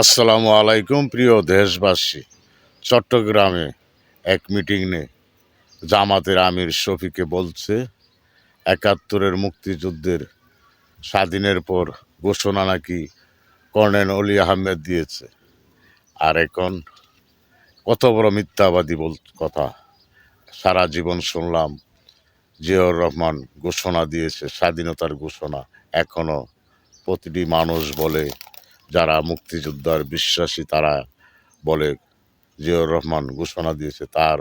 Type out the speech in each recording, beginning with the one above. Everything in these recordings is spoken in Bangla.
আসসালামু আলাইকুম প্রিয় দেশবাসী। চট্টগ্রামে এক মিটিংয়ে জামাতের আমির শফিকে বলছে ৭১-এর মুক্তিযুদ্ধের স্বাধীনের পর ঘোষণা নাকি কর্নেল অলি আহমেদ দিয়েছে। আর এখন কত বড় মিথ্যাবাদী কথা। সারা জীবন শুনলাম জিয়াউর রহমান ঘোষণা দিয়েছে, স্বাধীনতার ঘোষণা। এখনো প্রতিটি মানুষ বলে, যারা মুক্তিযোদ্ধার বিশ্বাসী তারা বলে জিয়াউর রহমান ঘোষণা দিয়েছে। তার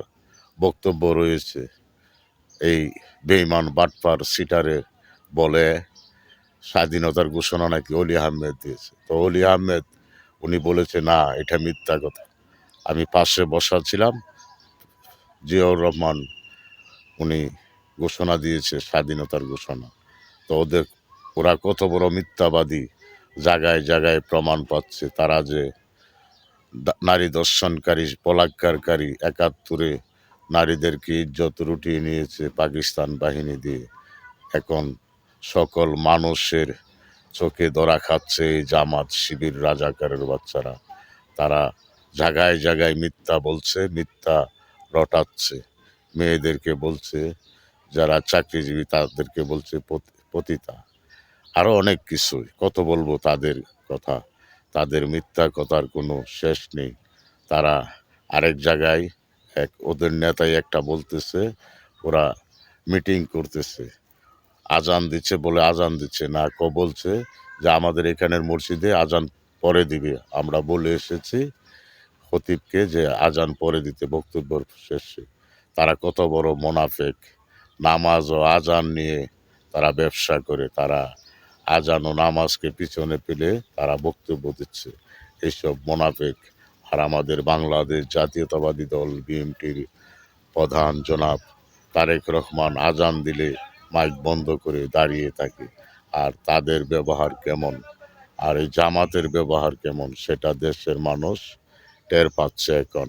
বক্তব্য রয়েছে এই বেঈমান বাটপার সিটারে বলে স্বাধীনতার ঘোষণা নাকি অলি আহমেদ দিয়েছে। তো অলি আহমেদ উনি বলেছে না, এটা মিথ্যা কথা। আমি পাশে বসা ছিলাম, জিয়াউর রহমান উনি ঘোষণা দিয়েছে স্বাধীনতার ঘোষণা। তো ওরা কত বড় মিথ্যাবাদী, জায়গায় জায়গায় প্রমাণ পাচ্ছে তারা যে নারী দর্শনকারী, বলাৎকারী, ৭১-এ নারীদেরকে ইজ্জত লুটিয়ে নিয়েছে পাকিস্তান বাহিনী দিয়ে। এখন সকল মানুষের চোখে ধরা খাচ্ছে এই জামাত শিবির রাজাকারের বাচ্চারা। তারা জায়গায় জায়গায় মিথ্যা বলছে, মিথ্যা রটাচ্ছে। মেয়েদেরকে বলছে, যারা চাকরিজীবী তাদেরকে বলছে পতিতা। আরও অনেক কিছুই, কত বলবো তাদের কথা। তাদের মিথ্যা কথার কোনো শেষ নেই। তারা আরেক জায়গায় ওদের নেতাই একটা বলতেছে, ওরা মিটিং করতেছে, আজান দিচ্ছে বলে আজান দিচ্ছে না, বলছে যে আমাদের এখানের মসজিদে আজান পরে দিবে, আমরা বলে এসেছি খতিবকে যে আজান পরে দিতে বক্তব্য শেষে। তারা কত বড় মোনাফেক। নামাজ ও আজান নিয়ে তারা ব্যবসা করে, তারা আজান ও নামাজকে পিছনে পেলে তারা বক্তব্য দিচ্ছে। এইসব মোনাফেক। আর আমাদের বাংলাদেশ জাতীয়তাবাদী দল বিএনপির প্রধান জনাব তারেক রহমান আজান দিলে মাইক বন্ধ করে দাঁড়িয়ে থাকে। আর তাদের ব্যবহার কেমন, আর এই জামাতের ব্যবহার কেমন, সেটা দেশের মানুষ টের পাচ্ছে এখন।